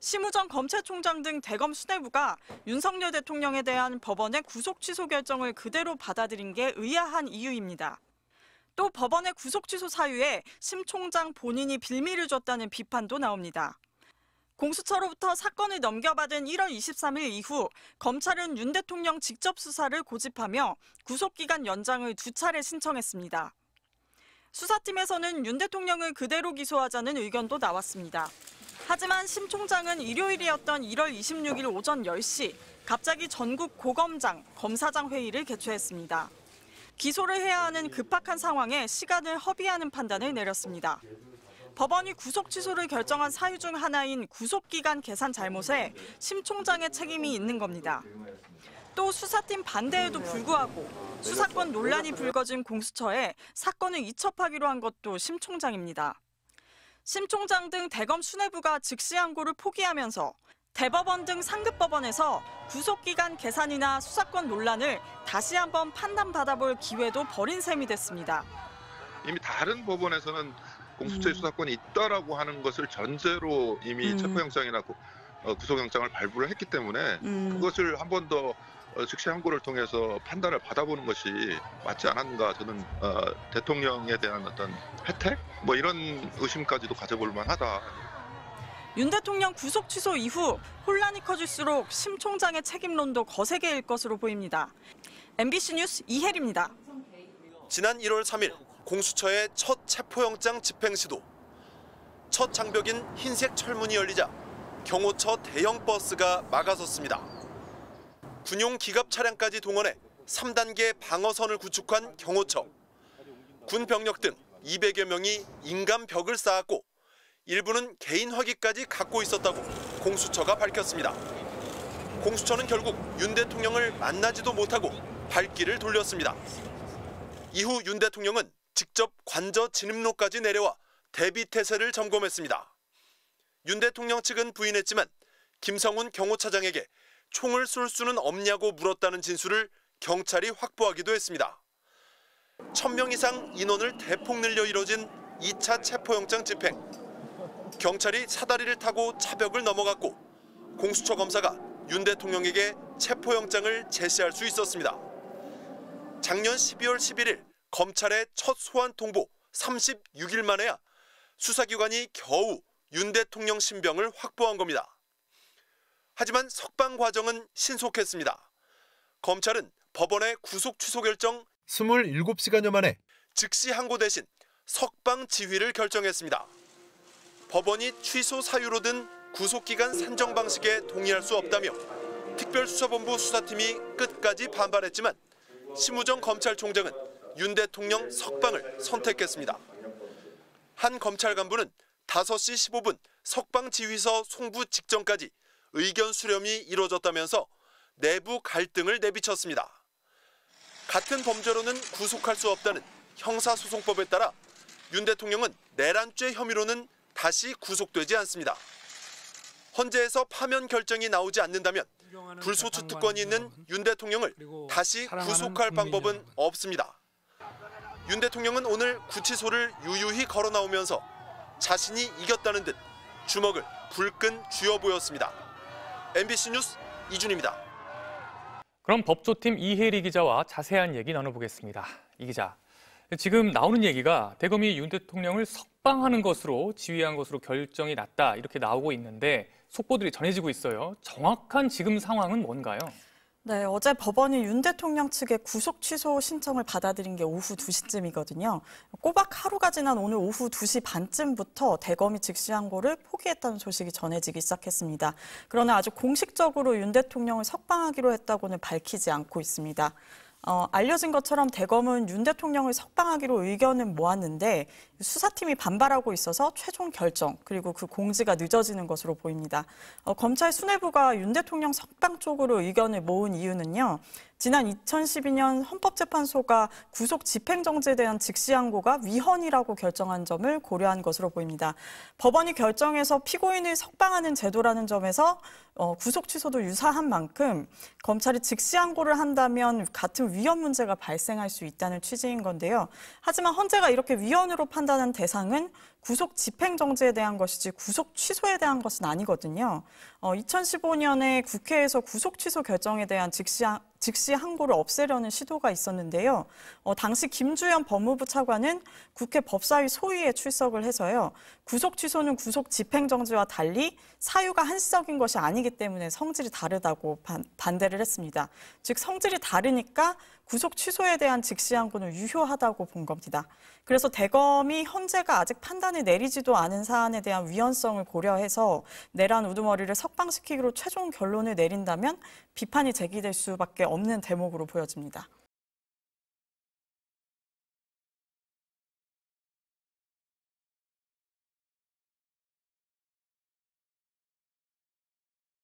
심우정 검찰총장 등 대검 수뇌부가 윤석열 대통령에 대한 법원의 구속 취소 결정을 그대로 받아들인 게 의아한 이유입니다. 또 법원의 구속 취소 사유에 심 총장 본인이 빌미를 줬다는 비판도 나옵니다. 공수처로부터 사건을 넘겨받은 1월 23일 이후 검찰은 윤 대통령 직접 수사를 고집하며 구속기간 연장을 2차례 신청했습니다. 수사팀에서는 윤 대통령을 그대로 기소하자는 의견도 나왔습니다. 하지만 심 총장은 일요일이었던 1월 26일 오전 10시 갑자기 전국 고검장, 검사장 회의를 개최했습니다. 기소를 해야 하는 급박한 상황에 시간을 허비하는 판단을 내렸습니다. 법원이 구속 취소를 결정한 사유 중 하나인 구속기간 계산 잘못에 심 총장의 책임이 있는 겁니다. 또 수사팀 반대에도 불구하고 수사권 논란이 불거진 공수처에 사건을 이첩하기로 한 것도 심 총장입니다. 심 총장 등 대검 수뇌부가 즉시 항고를 포기하면서 대법원 등 상급법원에서 구속기간 계산이나 수사권 논란을 다시 한번 판단받아볼 기회도 버린 셈이 됐습니다. 이미 다른 법원에서는 공수처의 수사권이 있다라고 하는 것을 전제로 이미 체포영장이나 구속영장을 발부를 했기 때문에 그것을 한 번 더 즉시 항고를 통해서 판단을 받아보는 것이 맞지 않았는가. 저는 대통령에 대한 어떤 혜택? 이런 의심까지도 가져볼 만하다. 윤 대통령 구속 취소 이후 혼란이 커질수록 심 총장의 책임론도 거세게 일 것으로 보입니다. MBC 뉴스 이혜리입니다. 지난 1월 3일 공수처의 첫 체포영장 집행 시도. 첫 장벽인 흰색 철문이 열리자 경호처 대형 버스가 막아섰습니다. 군용 기갑 차량까지 동원해 3단계 방어선을 구축한 경호처. 군 병력 등 200여 명이 인간벽을 쌓았고 일부는 개인 화기까지 갖고 있었다고 공수처가 밝혔습니다. 공수처는 결국 윤 대통령을 만나지도 못하고 발길을 돌렸습니다. 이후 윤 대통령은 직접 관저 진입로까지 내려와 대비태세를 점검했습니다. 윤 대통령 측은 부인했지만 김성훈 경호차장에게 총을 쏠 수는 없냐고 물었다는 진술을 경찰이 확보하기도 했습니다. 1000명 이상 인원을 대폭 늘려 이뤄진 2차 체포영장 집행. 경찰이 사다리를 타고 차벽을 넘어갔고 공수처 검사가 윤 대통령에게 체포영장을 제시할 수 있었습니다. 작년 12월 11일 검찰의 첫 소환 통보 36일 만에야 수사기관이 겨우 윤 대통령 신병을 확보한 겁니다. 하지만 석방 과정은 신속했습니다. 검찰은 법원의 구속 취소 결정 27시간여 만에 즉시 항고 대신 석방 지휘를 결정했습니다. 법원이 취소 사유로 든 구속기간 산정 방식에 동의할 수 없다며 특별수사본부 수사팀이 끝까지 반발했지만 심우정 검찰총장은 윤 대통령 석방을 선택했습니다. 한 검찰 간부는 5시 15분 석방 지휘서 송부 직전까지 의견 수렴이 이루어졌다면서 내부 갈등을 내비쳤습니다. 같은 범죄로는 구속할 수 없다는 형사소송법에 따라 윤 대통령은 내란죄 혐의로는 다시 구속되지 않습니다. 헌재에서 파면 결정이 나오지 않는다면 불소추 특권이 있는 윤 대통령을 다시 구속할 방법은 없습니다. 윤 대통령은 오늘 구치소를 유유히 걸어 나오면서 자신이 이겼다는 듯 주먹을 불끈 쥐어 보였습니다. MBC 뉴스 이준입니다. 그럼 법조팀 이혜리 기자와 자세한 얘기 나눠보겠습니다. 이 기자, 지금 나오는 얘기가 대검이 윤 대통령을 석방하는 것으로 지휘한 것으로 결정이 났다 이렇게 나오고 있는데 속보들이 전해지고 있어요. 정확한 지금 상황은 뭔가요? 네, 어제 법원이 윤 대통령 측의 구속 취소 신청을 받아들인 게 오후 2시쯤이거든요. 꼬박 하루가 지난 오늘 오후 2시 반쯤부터 대검이 즉시 항고를 포기했다는 소식이 전해지기 시작했습니다. 그러나 아주 공식적으로 윤 대통령을 석방하기로 했다고는 밝히지 않고 있습니다. 알려진 것처럼 대검은 윤 대통령을 석방하기로 의견을 모았는데 수사팀이 반발하고 있어서 최종 결정 그리고 그 공지가 늦어지는 것으로 보입니다. 검찰 수뇌부가 윤 대통령 석방 쪽으로 의견을 모은 이유는요. 지난 2012년 헌법재판소가 구속 집행정지에 대한 즉시 항고가 위헌이라고 결정한 점을 고려한 것으로 보입니다. 법원이 결정해서 피고인을 석방하는 제도라는 점에서 구속 취소도 유사한 만큼 검찰이 즉시 항고를 한다면 같은 위헌 문제가 발생할 수 있다는 취지인 건데요. 하지만 헌재가 이렇게 위헌으로 판단한 대상은 구속 집행정지에 대한 것이지 구속 취소에 대한 것은 아니거든요. 2015년에 국회에서 구속 취소 결정에 대한 즉시 항고를 없애려는 시도가 있었는데요. 당시 김주현 법무부 차관은 국회 법사위 소위에 출석을 해서요. 구속 취소는 구속 집행정지와 달리 사유가 한시적인 것이 아니기 때문에 성질이 다르다고 반대를 했습니다. 즉 성질이 다르니까 구속 취소에 대한 즉시 항고는 유효하다고 본 겁니다. 그래서 대검이 현재가 아직 판단을 내리지도 않은 사안에 대한 위헌성을 고려해서 내란 우두머리를 석방시키기로 최종 결론을 내린다면 비판이 제기될 수밖에 없는 대목으로 보여집니다.